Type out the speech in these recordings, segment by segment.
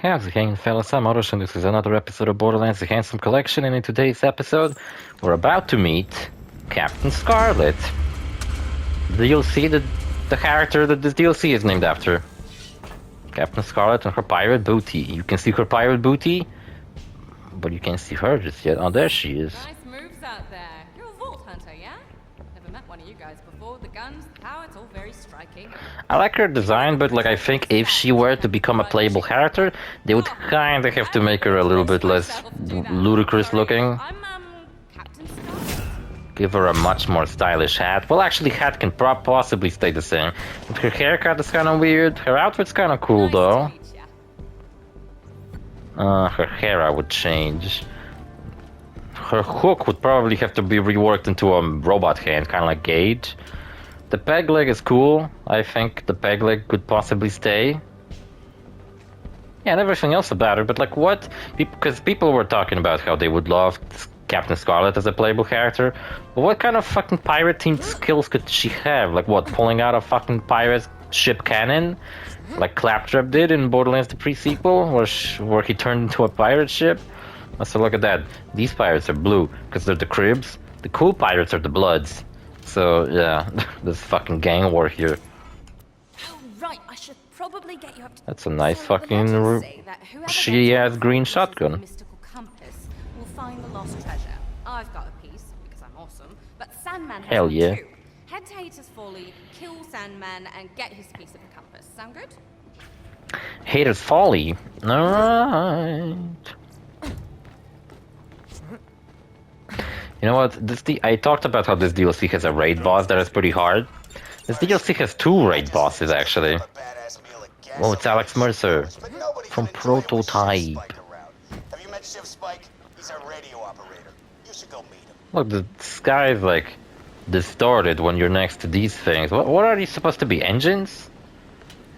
How's it going, fellas? I'm OrosZ, and this is another episode of Borderlands The Handsome Collection, and in today's episode, we're about to meet Captain Scarlet. DLC, the character that this DLC is named after. Captain Scarlet and her pirate booty. You can see her pirate booty, but you can't see her just yet. Oh, there she is. Nice moves out there. You're a vault hunter, yeah? Never met one of you guys before. The guns, the power, it's all very striking. I like her design, but like I think if she were to become a playable character, they would kinda have to make her a little bit less ludicrous looking. I'm, Captain Scarlet. Give her a much more stylish hat. Well, actually, hat can possibly stay the same. But her haircut is kind of weird. Her outfit's kind of cool, though. Nice to meet ya. Her hair I would change. Her hook would probably have to be reworked into a robot hand, kind of like Gage. The peg leg is cool. I think the peg leg could possibly stay. Yeah, and everything else about her, but like what? Because people were talking about how they would love Captain Scarlet as a playable character. But what kind of fucking pirate themed skills could she have? Like what, pulling out a fucking pirate ship cannon? Like Claptrap did in Borderlands the pre-sequel, where he turned into a pirate ship? So look at that. These pirates are blue, because they're the Cribs. The cool pirates are the Bloods. So yeah, there's fucking gang war here. Oh, right. I should probably get you up to... That's a nice So, fucking the legends say that whoever she gets has green the shotgun. mystical compass will find the lost treasure. I've got a piece, because I'm awesome, but Sandman has Hell one yeah. too. Head to Haters Folly, kill Sandman, and get his piece of the compass. Sound good? Haters Folly. Alright. You know what? I talked about how this DLC has a raid boss that is pretty hard. This DLC has two raid bosses, actually. Oh, it's Alex Mercer from Prototype. Have you met Shiv Spike? He's our radio operator. You should go meet him. Look, the sky is like distorted when you're next to these things. What are these supposed to be? Engines?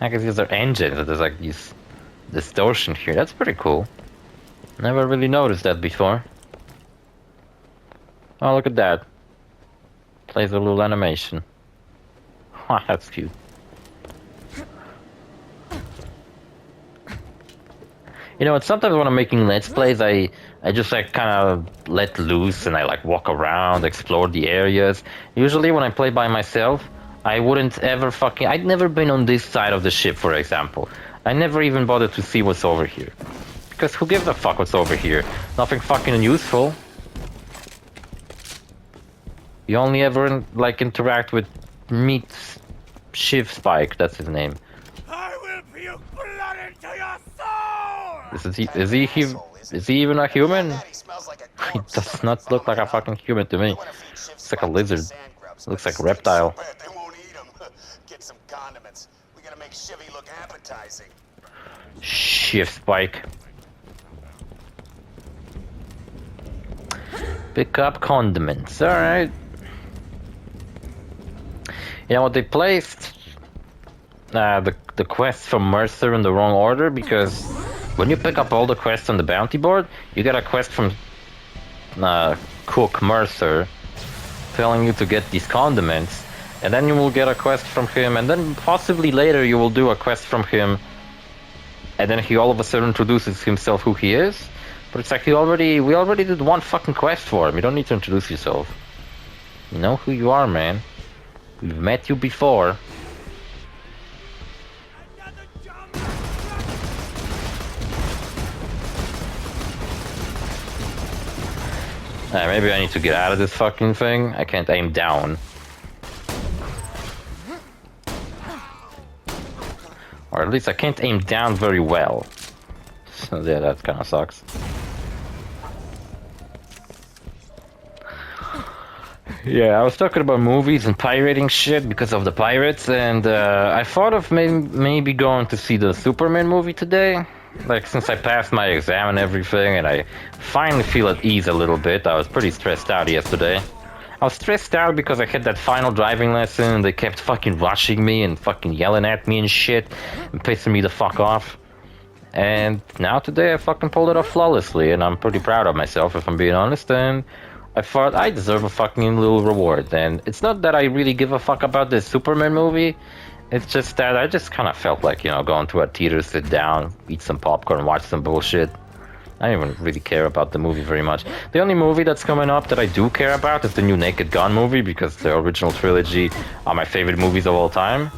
I guess these are engines. There's like these distortion here. That's pretty cool. Never really noticed that before. Oh, look at that. Plays a little animation. Oh, that's cute. You know, sometimes when I'm making Let's Plays, I just like kind of let loose and I like walk around, explore the areas. Usually when I play by myself, I wouldn't ever I'd never been on this side of the ship, for example. I never even bothered to see what's over here. Because who gives a fuck what's over here? Nothing fucking useful. You only ever like interact with meet Shiv Spike, that's his name. I will puke blood into your soul! Is he even a human? He smells like a He corpse. does not look like a fucking human to me. It's like a lizard. Looks like a reptile. They won't eat him. Get some condiments. We gotta make Shivy look appetizing. Shiv Spike. Pick up condiments, alright. You know what, they placed the quests from Mercer in the wrong order, because when you pick up all the quests on the bounty board, you get a quest from Cook Mercer telling you to get these condiments, and then you will get a quest from him, and then possibly later you will do a quest from him, and then he all of a sudden introduces himself who he is. But it's like we already did one fucking quest for him. You don't need to introduce yourself. You know who you are, man. We've met you before. Maybe I need to get out of this fucking thing. I can't aim down. Or at least I can't aim down very well. So yeah, that kind of sucks. Yeah, I was talking about movies and pirating shit because of the pirates, and I thought of maybe going to see the Superman movie today. Like, since I passed my exam and everything, and I finally feel at ease a little bit. I was pretty stressed out yesterday. I was stressed out because I had that final driving lesson, and they kept fucking rushing me and fucking yelling at me and shit, and pissing me the fuck off. And now today I fucking pulled it off flawlessly, and I'm pretty proud of myself, if I'm being honest, and I thought I deserve a fucking little reward. And it's not that I really give a fuck about this Superman movie. It's just that I just kind of felt like, you know, going to a theater, sit down, eat some popcorn, watch some bullshit. I don't even really care about the movie very much. The only movie that's coming up that I do care about is the new Naked Gun movie, because the original trilogy are my favorite movies of all time.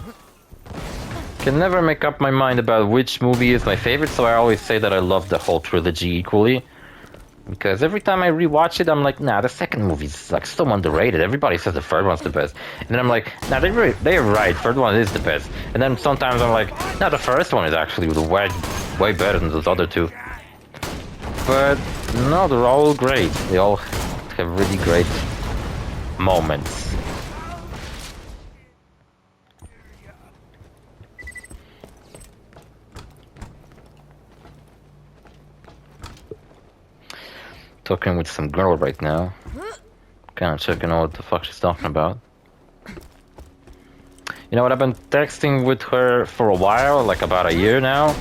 Can never make up my mind about which movie is my favorite, so I always say that I love the whole trilogy equally. Because every time I rewatch it, I'm like, nah, the second movie's like so underrated. Everybody says the third one's the best. And then I'm like, nah, they're right, third one is the best. And then sometimes I'm like, nah, the first one is actually way better than those other two. But no, they're all great. They all have really great moments. Talking with some girl right now. Kind of checking out what the fuck she's talking about. You know what, I've been texting with her for a while, like about a year now.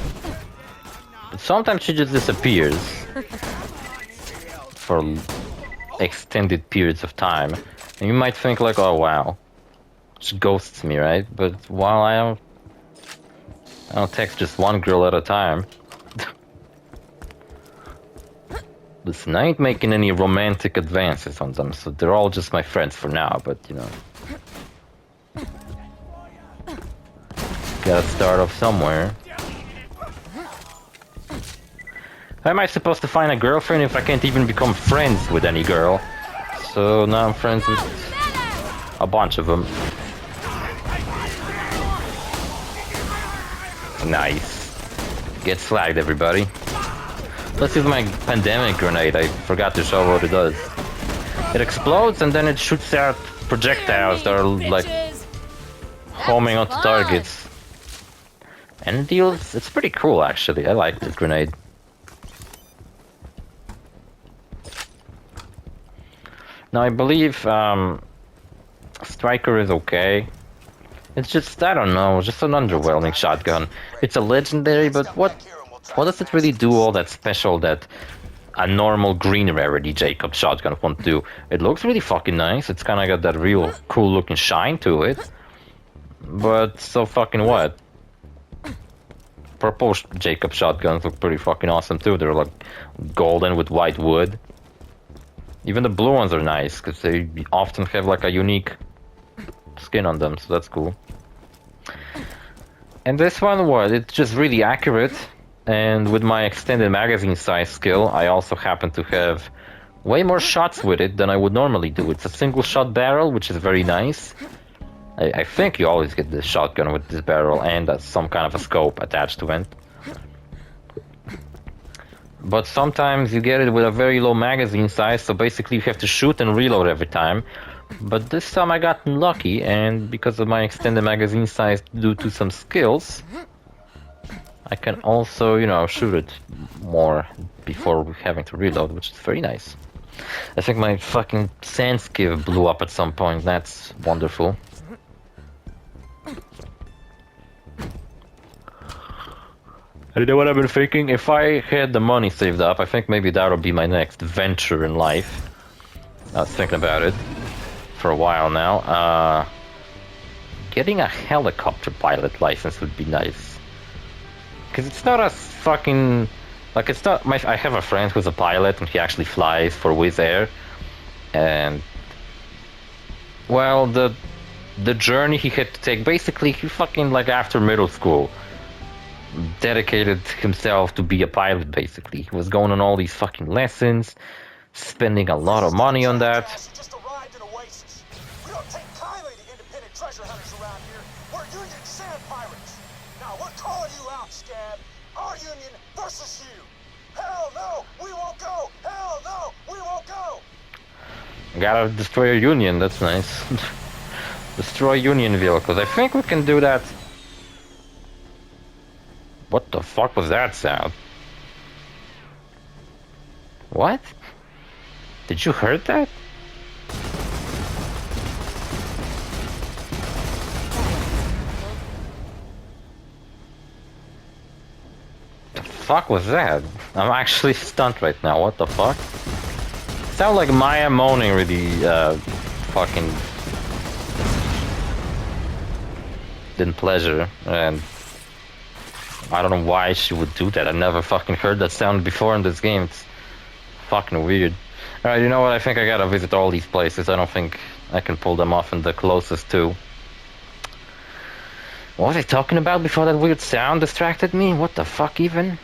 But sometimes she just disappears. For extended periods of time. And you might think like, oh wow. She ghosts me, right? But while I don't text just one girl at a time. Listen, I ain't making any romantic advances on them, so they're all just my friends for now, but you know. Gotta start off somewhere. How am I supposed to find a girlfriend if I can't even become friends with any girl? So now I'm friends with a bunch of them. Nice. Get flagged, everybody. Let's use my pandemic grenade. I forgot to show what it does. It explodes and then it shoots out projectiles that are like homing onto targets. And it deals... It's pretty cool actually. I like this grenade. Now I believe Striker is okay. It's just, I don't know, just an underwhelming shotgun. It's a legendary, but what does it really do all that special that a normal green rarity Jacob shotgun won't do? It looks really fucking nice. It's kind of got that real cool looking shine to it. But so fucking what? Purple Jacob shotguns look pretty fucking awesome too. They're like golden with white wood. Even the blue ones are nice because they often have like a unique skin on them, so that's cool. And this one, what? It's just really accurate. And with my extended magazine size skill, I also happen to have way more shots with it than I would normally do. It's a single shot barrel, which is very nice. I think you always get this shotgun with this barrel and some kind of a scope attached to it. But sometimes you get it with a very low magazine size, so basically you have to shoot and reload every time. But this time I got lucky, and because of my extended magazine size due to some skills, I can also, you know, shoot it more before having to reload, which is very nice. I think my fucking sand skiv blew up at some point. That's wonderful. I don't know what I've been thinking. If I had the money saved up, I think maybe that would be my next venture in life. I was thinking about it for a while now. Getting a helicopter pilot license would be nice. Because it's not a fucking... Like, it's not... I have a friend who's a pilot and he actually flies for Wizz Air. And... Well, the journey he had to take, basically, he fucking, like, after middle school, dedicated himself to be a pilot, basically. He was going on all these fucking lessons, spending a lot of money on that. Just arrived in Oasis. We don't take kindly to independent treasure hunters around here. We're Union sand pirates. Now we're calling you out, Scab. Our Union versus you. Hell no, we won't go. Hell no, we won't go. Gotta destroy a Union, that's nice. Destroy Union vehicles. I think we can do that. What the fuck was that sound? What? Did you hear that? The fuck was that? I'm actually stunned right now. What the fuck? Sound like Maya moaning really fucking... than pleasure, and I don't know why she would do that. I've never fucking heard that sound before in this game. It's fucking weird. Alright, you know what? I think I gotta visit all these places. I don't think I can pull them off in the closest two. What was I talking about before that weird sound distracted me? What the fuck even?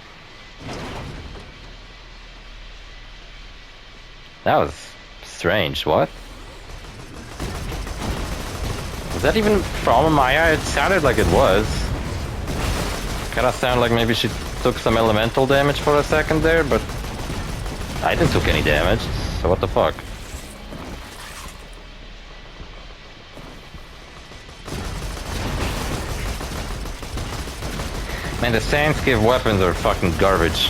That was strange, what? Was that even from Maya? It sounded like it was. Kinda sounded like maybe she took some elemental damage for a second there, but I didn't took any damage, so what the fuck? Man, the Sandscape weapons are fucking garbage.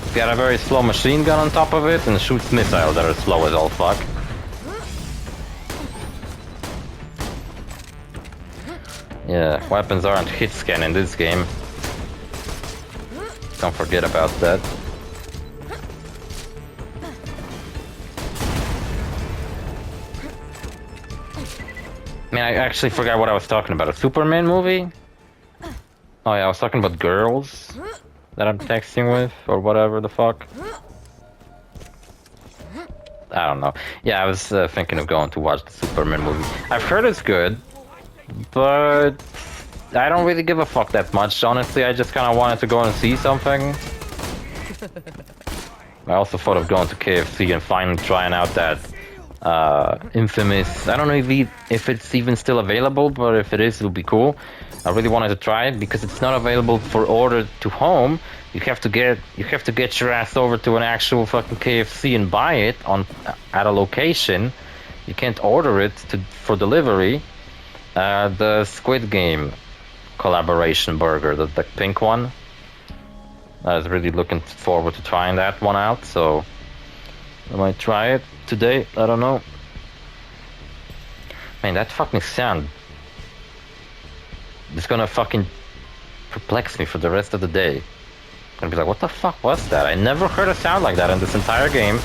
It's got a very slow machine gun on top of it and shoots missiles that are slow as all fuck. Yeah, weapons aren't hit scan in this game. Don't forget about that. Man, I actually forgot what I was talking about. A Superman movie? Oh yeah, I was talking about girls that I'm texting with, or whatever the fuck. I don't know. Yeah, I was thinking of going to watch the Superman movie. I've heard it's good, but I don't really give a fuck that much. Honestly, I just kind of wanted to go and see something. I also thought of going to KFC and finally trying out that infamous... I don't know if it's even still available, but if it is, it'll be cool. I really wanted to try it because it's not available for order to home. You have to get your ass over to an actual fucking KFC and buy it at a location. You can't order it for delivery. The Squid Game collaboration burger, the pink one. I was really looking forward to trying that one out, so I might try it today. I don't know. Man, that fucking sound. It's gonna fucking perplex me for the rest of the day. I'm gonna be like, what the fuck was that? I never heard a sound like that in this entire game.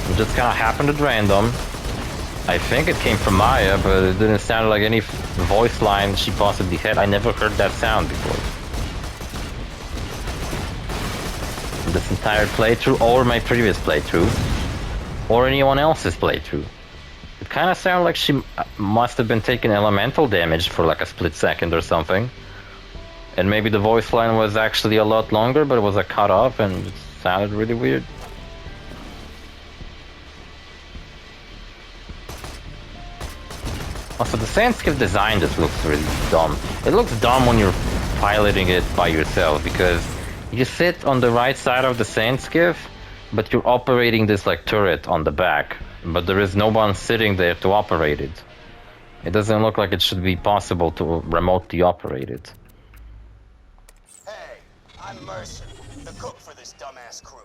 It just kinda happened at random. I think it came from Maya, but it didn't sound like any voice line she possibly had. I never heard that sound before. In this entire playthrough, or my previous playthrough, or anyone else's playthrough. It kind of sounded like she must have been taking elemental damage for like a split second or something. And maybe the voice line was actually a lot longer, but it was a cut off and it sounded really weird. Also, the Sandscape design just looks really dumb. It looks dumb when you're piloting it by yourself, because you sit on the right side of the Sandscape, but you're operating this like turret on the back. But there is no one sitting there to operate it. It doesn't look like it should be possible to remotely operate it. Hey, I'm Mercer, the cook for this dumbass crew.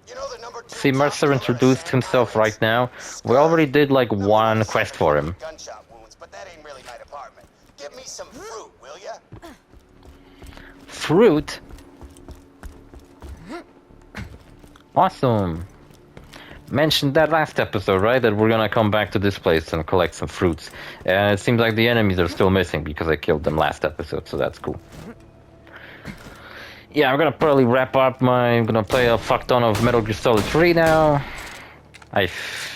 You know the number 2 See, Mercer introduced himself right now. We already did like one quest for him. Gunshot wounds, but that ain't really my department. Give me some fruit, will ya? Fruit? Awesome. Mentioned that last episode, right? That we're gonna come back to this place and collect some fruits. And it seems like the enemies are still missing because I killed them last episode, so that's cool. Yeah, I'm gonna probably wrap up I'm gonna play a fuck ton of Metal Gear Solid 3 now.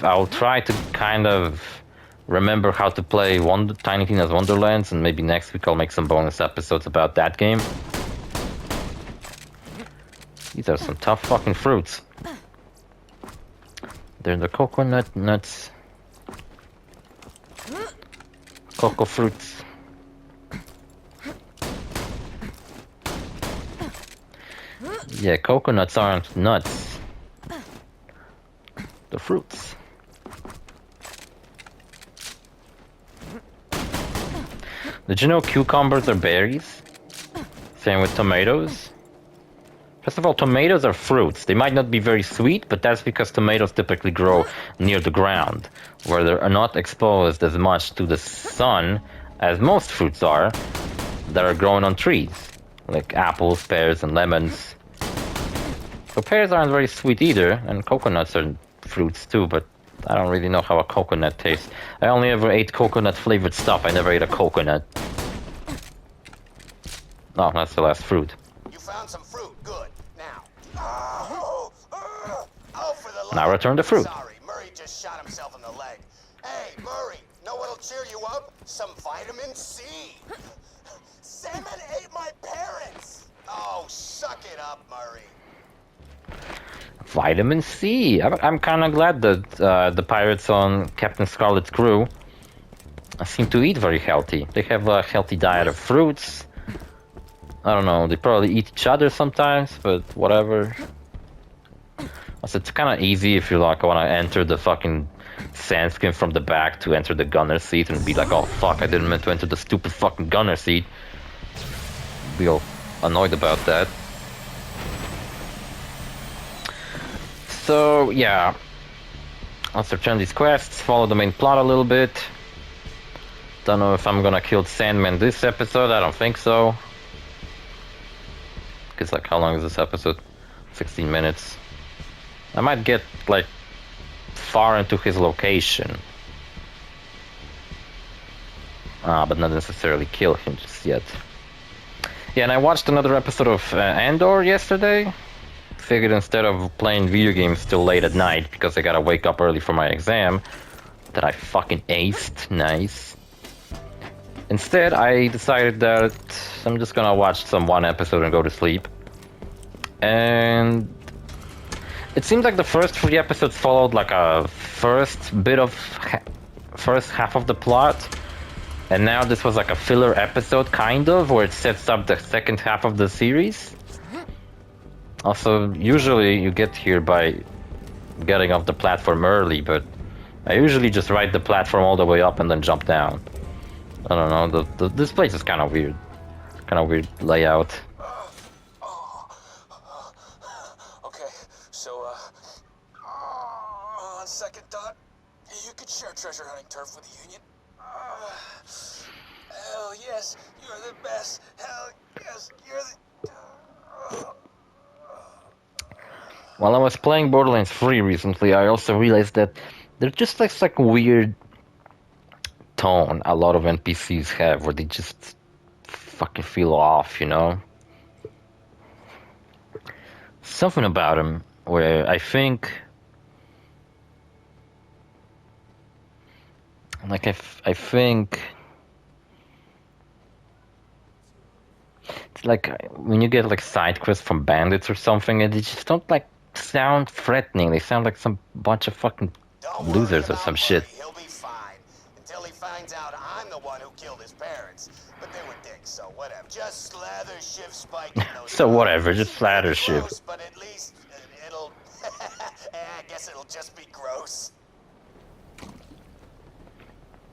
I'll try to kind of remember how to play Tiny Tina's Wonderlands, and maybe next week I'll make some bonus episodes about that game. These are some tough fucking fruits. They're the coconut nuts. Cocoa fruits. Yeah, coconuts aren't nuts. The fruits. Did you know cucumbers are berries? Same with tomatoes. First of all, tomatoes are fruits. They might not be very sweet, but that's because tomatoes typically grow near the ground, where they are not exposed as much to the sun as most fruits are that are grown on trees, like apples, pears, and lemons. So pears aren't very sweet either, and coconuts are fruits too, but I don't really know how a coconut tastes. I only ever ate coconut flavored stuff. I never ate a coconut. Oh, that's the last fruit. You found some fruit. Good. Now. Oh, for the Now return the fruit. Sorry, Murray just shot himself in the leg. Hey, Murray, know what'll cheer you up? Some vitamin C. Salmon ate my parents. Oh, suck it up, Murray. Vitamin C. I'm kind of glad that the pirates on Captain Scarlet's crew seem to eat very healthy. They have a healthy diet of fruits. I don't know, they probably eat each other sometimes, but whatever. Also, it's kind of easy if you like want to enter the fucking sand skin from the back to enter the gunner seat and be like, oh fuck, I didn't mean to enter the stupid fucking gunner seat. Be all annoyed about that. So yeah, let's return these quests, follow the main plot a little bit. Don't know if I'm gonna kill Sandman this episode, I don't think so. Because like, how long is this episode? 16 minutes. I might get like far into his location. But not necessarily kill him just yet. Yeah, and I watched another episode of Andor yesterday. Figured instead of playing video games till late at night, because I gotta wake up early for my exam, that I fucking aced, nice. Instead, I decided that I'm just gonna watch one episode and go to sleep. And it seems like the first 3 episodes followed like a first half of the plot. And now this was like a filler episode, kind of, where it sets up the second half of the series. Also, usually you get here by getting off the platform early, but I usually just ride the platform all the way up and then jump down. I don't know, this place is kind of weird. Kind of weird layout. Okay, so, on second thought, you could share treasure hunting turf with the Union. Hell yes, you're the best. Hell yes, you're the... While I was playing Borderlands 3 recently, I also realized that there's just like a weird tone a lot of NPCs have, where they just fucking feel off, you know? Something about them where I think... Like, I think... It's like when you get like side quests from bandits or something, and they just don't like sound threatening. They sound like some bunch of fucking losers or some shit. He'll be fine until he finds out I'm the one who killed his parents. But they were dicks, so whatever. Just slather Shiv Spike in those So whatever, just slather Shiv. But at least it'll... I guess it'll just be gross.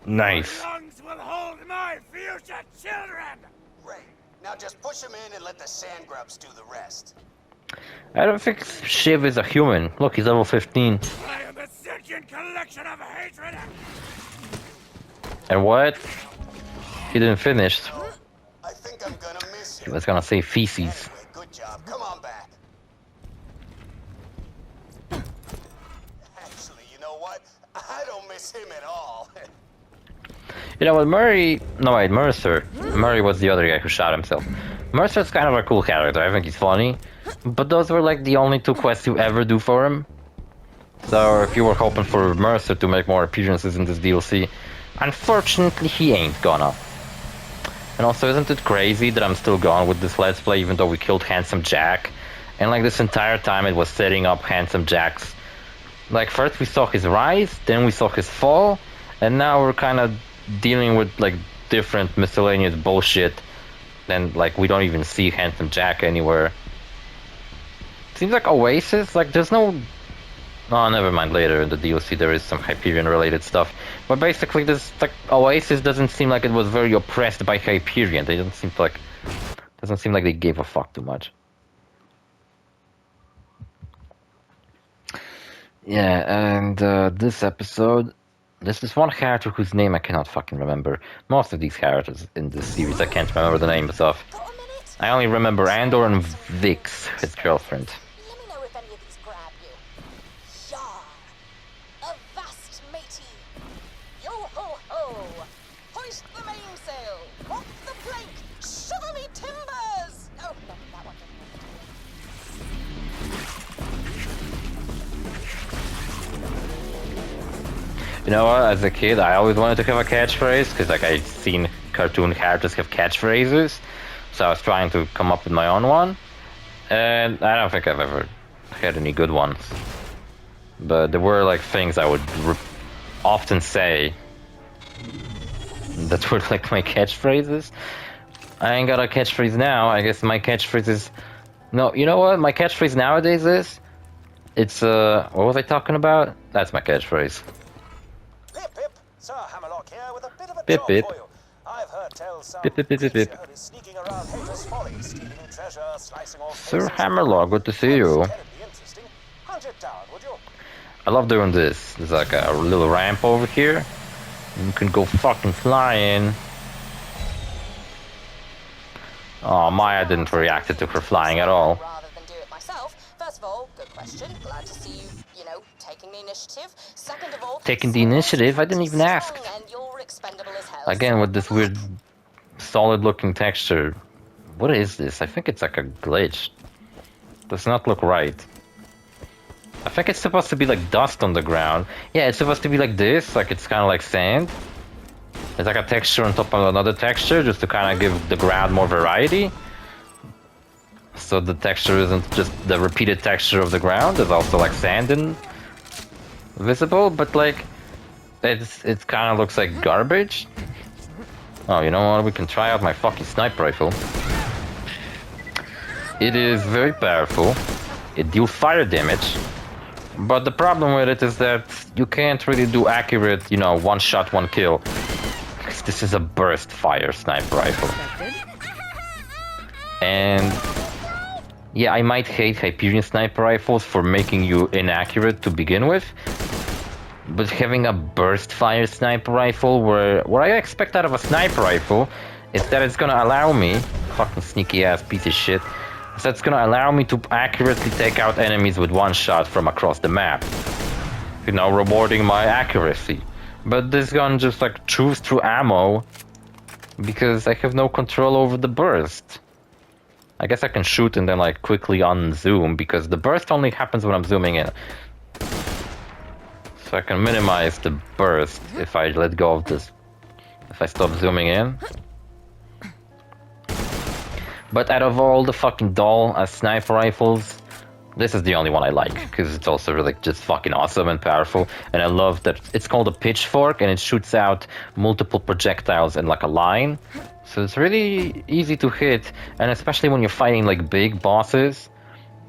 Nice. Lungs will hold my future children! Great. Now just push him in and let the sand grubs do the rest. I don't think Shiv is a human. Look, he's level 15. I am a sentient collection of hatred! And what? He didn't finish. I think I'm gonna miss He you. was gonna say feces. Anyway, good job. Come on back. Actually, you know what? I don't miss him at all. You know what, Murray... No, wait, Mercer. Murray was the other guy who shot himself. Mercer's kind of a cool character. I think he's funny. But those were like the only 2 quests you ever do for him. So if you were hoping for Mercer to make more appearances in this DLC, unfortunately he ain't gonna. And also, isn't it crazy that I'm still gone with this Let's Play even though we killed Handsome Jack? And like this entire time it was setting up Handsome Jack's... Like first we saw his rise, then we saw his fall, and now we're kind of dealing with like different miscellaneous bullshit. Then like we don't even see Handsome Jack anywhere. Seems like Oasis, like there's no... Oh, never mind, later in the DLC there is some Hyperion related stuff. But basically this, like, Oasis doesn't seem like it was very oppressed by Hyperion. They don't seem like... Doesn't seem like they gave a fuck too much. Yeah, and this episode... There's this one character whose name I cannot fucking remember. Most of these characters in this series I can't remember the names of. I only remember Andor and Vix, his girlfriend. Let me know if any of these grab you. Yar. You know what? As a kid, I always wanted to have a catchphrase because, like, I'd seen cartoon characters have catchphrases, so I was trying to come up with my own one, and I don't think I've ever had any good ones. But there were like things I would often say that were like my catchphrases. I ain't got a catchphrase now. I guess my catchphrase is no. You know what? My catchphrase nowadays is it's what was I talking about? That's my catchphrase. Pip, Pip. Sir Hammerlock here with a bit of a Pip, job pip. for you. I've heard tell some Pip, pip, pip, pip, pip. creature is sneaking around Hater's Folly, stealing treasure, slicing off Sir faces. Hammerlock, good to see you. It's terribly interesting. Hunt it down, would you? I love doing this. There's like a little ramp over here. You can go fucking flying. Oh, Maya didn't react to her flying at all. Rather than do it myself. First of all, good question. Glad to see you know, taking the initiative. Second of all, Taking the initiative? I didn't even ask. and you're expendable as hell. Again, with this weird, solid-looking texture. What is this? I think it's like a glitch. Does not look right. I think it's supposed to be like dust on the ground. Yeah, it's supposed to be like this, like it's kind of like sand. It's like a texture on top of another texture, just to kind of give the ground more variety. So the texture isn't just the repeated texture of the ground, there's also like sand and visible, but like it kind of looks like garbage. Oh, you know what? We can try out my fucking sniper rifle. It is very powerful. It deals fire damage. But the problem with it is that you can't really do accurate, you know, one shot, one kill. Because this is a burst fire sniper rifle. And yeah, I might hate Hyperion sniper rifles for making you inaccurate to begin with. But having a burst fire sniper rifle, where what I expect out of a sniper rifle is that it's gonna allow me, fucking sneaky ass piece of shit, so it's gonna allow me to accurately take out enemies with one shot from across the map. You know, rewarding my accuracy. But this gun just like chews through ammo because I have no control over the burst. I guess I can shoot and then like quickly unzoom because the burst only happens when I'm zooming in. So I can minimize the burst if I let go of this, if I stop zooming in. But out of all the fucking dull sniper rifles, this is the only one I like, because it's also really just fucking awesome and powerful. And I love that it's called a pitchfork and it shoots out multiple projectiles in like a line. So it's really easy to hit, and especially when you're fighting like big bosses,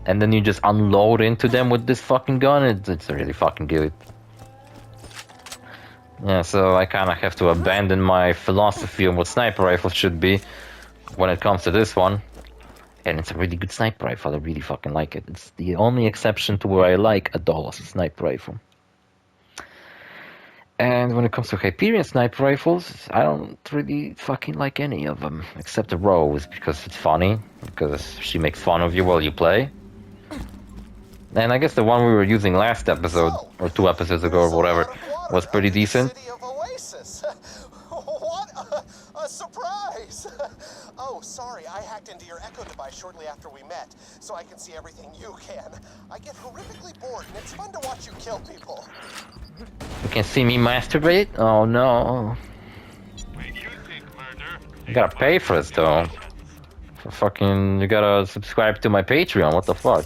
and then you just unload into them with this fucking gun, it's really fucking good. Yeah, so I kind of have to abandon my philosophy on what sniper rifles should be when it comes to this one. And it's a really good sniper rifle, I really fucking like it. It's the only exception to where I like a dull sniper rifle. And when it comes to Hyperion sniper rifles, I don't really fucking like any of them, except the Rose, because it's funny, because she makes fun of you while you play. And I guess the one we were using last episode, or 2 episodes ago or whatever, was pretty decent. City of Oasis. What a surprise! Oh, sorry, I hacked into your Echo device shortly after we met, so I can see everything you can. I get horrifically bored, and it's fun to watch you kill people. You can see me masturbate? Oh no. You gotta pay for this though. For fucking, you gotta subscribe to my Patreon, what the fuck?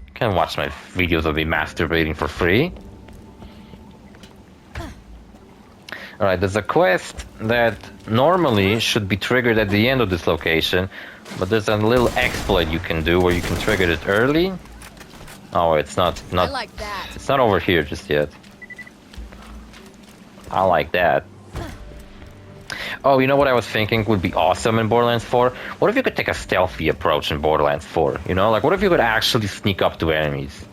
You can't watch my videos of me masturbating for free. Alright, there's a quest that normally should be triggered at the end of this location, but there's a little exploit you can do where you can trigger it early. Oh, it's not I like that. it's not over here just yet. I like that. Oh, you know what I was thinking would be awesome in Borderlands 4? What if you could take a stealthy approach in Borderlands 4? You know, like what if you could actually sneak up to enemies?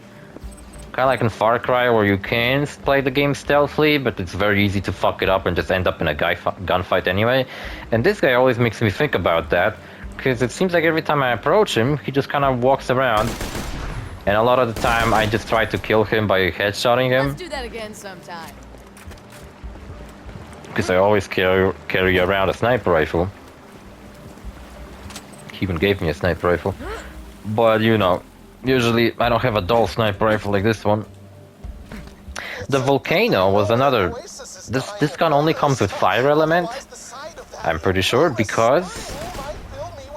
Kind of like in Far Cry, where you can play the game stealthily, but it's very easy to fuck it up and just end up in a gunfight anyway. And this guy always makes me think about that, because it seems like every time I approach him, he just kind of walks around. And a lot of the time, I just try to kill him by headshotting him. Let's do that again sometime. Because I always carry around a sniper rifle. He even gave me a sniper rifle. But, you know, usually I don't have a dull sniper rifle like this one. the volcano was another... This gun only comes with fire element, I'm pretty sure, because,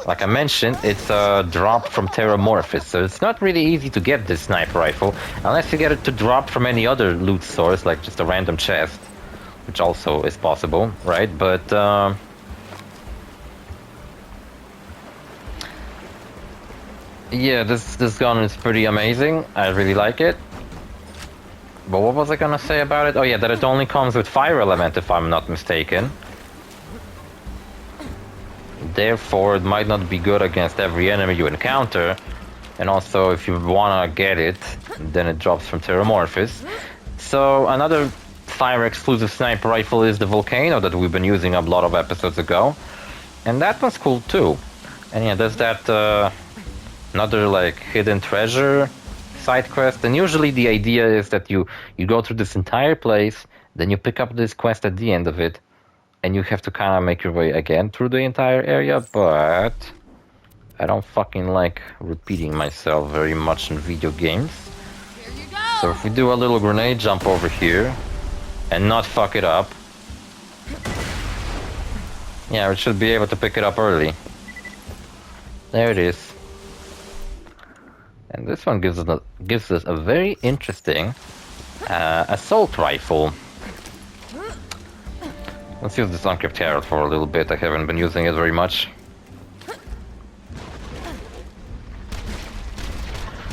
like I mentioned, it's a drop from Terramorphous, so it's not really easy to get this sniper rifle, unless you get it to drop from any other loot source, like just a random chest, which also is possible, right? But, yeah, this gun is pretty amazing, I really like it. But what was I gonna say about it? Oh yeah, that it only comes with fire element, if I'm not mistaken. Therefore, it might not be good against every enemy you encounter. And also, if you wanna get it, then it drops from Terramorphous. So, another fire-exclusive sniper rifle is the Volcano that we've been using a lot of episodes ago. And that one's cool too. And yeah, there's that another like hidden treasure side quest, and usually the idea is that you go through this entire place, then you pick up this quest at the end of it, and you have to kind of make your way again through the entire area, but I don't fucking like repeating myself very much in video games. Here you go. So if we do a little grenade jump over here, and not fuck it up, yeah, we should be able to pick it up early. There it is. And this one gives us a very interesting assault rifle. Let's use this Uncharted Herald for a little bit. I haven't been using it very much.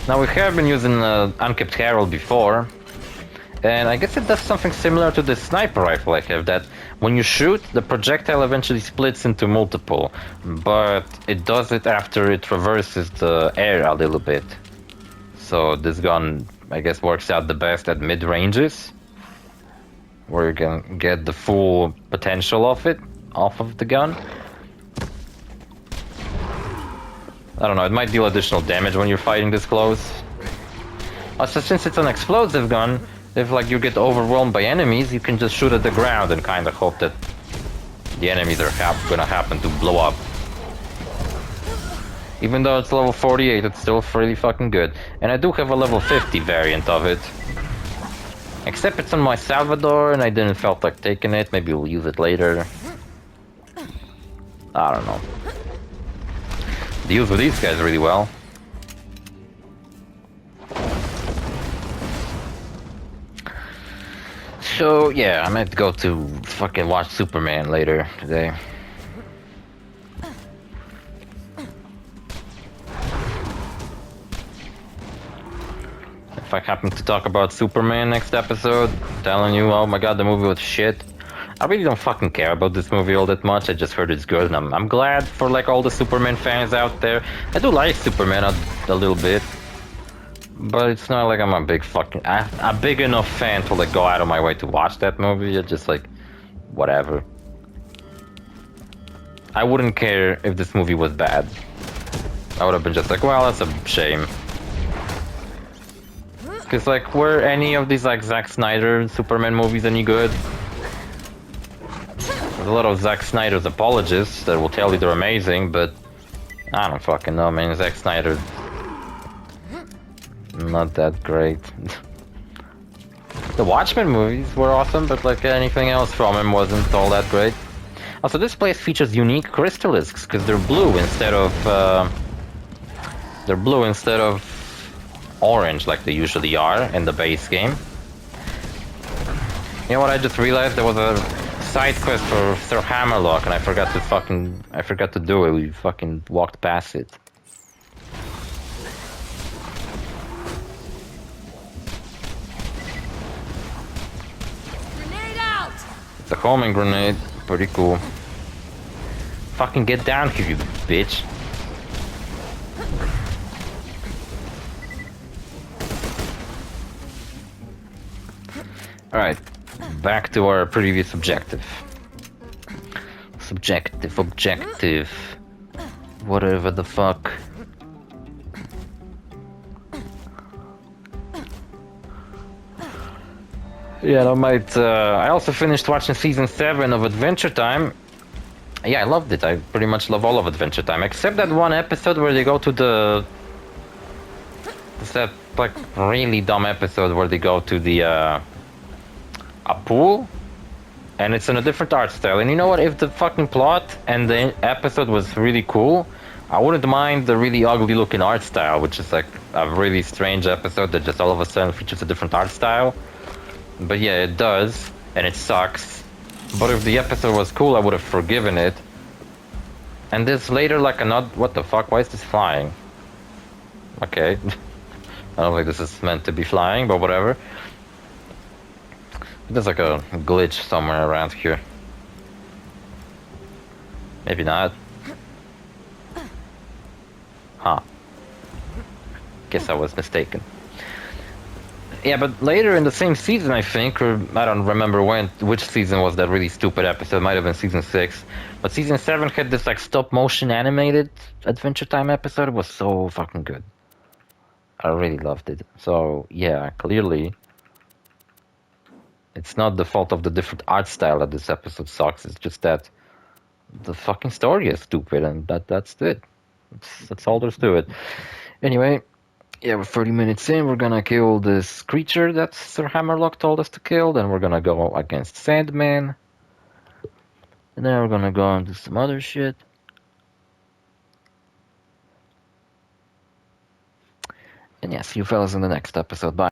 Now we have been using Uncharted Herald before, and I guess it does something similar to the sniper rifle I have, that when you shoot, the projectile eventually splits into multiple, but it does it after it traverses the air a little bit. So this gun, I guess, works out the best at mid-ranges, where you can get the full potential of it off of the gun. I don't know, it might deal additional damage when you're fighting this close. Also, since it's an explosive gun, if like you get overwhelmed by enemies, you can just shoot at the ground and kind of hope that the enemies are gonna happen to blow up. Even though it's level 48, it's still really fucking good. And I do have a level 50 variant of it. Except it's on my Salvador and I didn't felt like taking it. Maybe we'll use it later. I don't know. Deals with these guys really well. So yeah, I might go to fucking watch Superman later today. If I happen to talk about Superman next episode, telling you, oh my god, the movie was shit. I really don't fucking care about this movie all that much. I just heard it's good, and I'm glad for like all the Superman fans out there. I do like Superman a little bit, but it's not like I'm a big enough fan to like go out of my way to watch that movie. It's just like whatever. I wouldn't care if this movie was bad. I would have been just like, well, that's a shame. Because, like, were any of these, like, Zack Snyder Superman movies any good? There's a lot of Zack Snyder's apologists that will tell you they're amazing, but I don't fucking know, man. Zack Snyder, not that great. The Watchmen movies were awesome, but, like, anything else from him wasn't all that great. Also, this place features unique crystalisks, because they're blue instead of... orange like they usually are in the base game. You know what, I just realized there was a side quest for Sir Hammerlock and I forgot to do it. We fucking walked past it. Grenade out! It's a homing grenade, pretty cool. Fucking get down here, you bitch. Alright, back to our previous objective. Objective. Whatever the fuck. Yeah, I might... I also finished watching Season 7 of Adventure Time. Yeah, I loved it. I pretty much love all of Adventure Time, except that one episode where they go to the... It's that, like, really dumb episode where they go to the, a pool, and it's in a different art style. And you know what? If the fucking plot and the episode was really cool, I wouldn't mind the really ugly looking art style, which is like a really strange episode that just all of a sudden features a different art style. But yeah, it does, and it sucks. But if the episode was cool, I would have forgiven it. And this later, like another... What the fuck? Why is this flying? Okay. I don't think this is meant to be flying, but whatever. There's like a glitch somewhere around here. Maybe not. Huh. Guess I was mistaken. Yeah, but later in the same season, I think, or I don't remember which season was that really stupid episode. It might have been season 6. But season 7 had this like stop motion animated Adventure Time episode. It was so fucking good. I really loved it. So yeah, clearly it's not the fault of the different art style that this episode sucks. It's just that the fucking story is stupid, and that's it. That's all there's to it. Anyway, yeah, we're 30 minutes in. We're gonna kill this creature that Sir Hammerlock told us to kill. Then we're gonna go against Sandman. And then we're gonna go and do some other shit. And yeah, see you fellas in the next episode. Bye.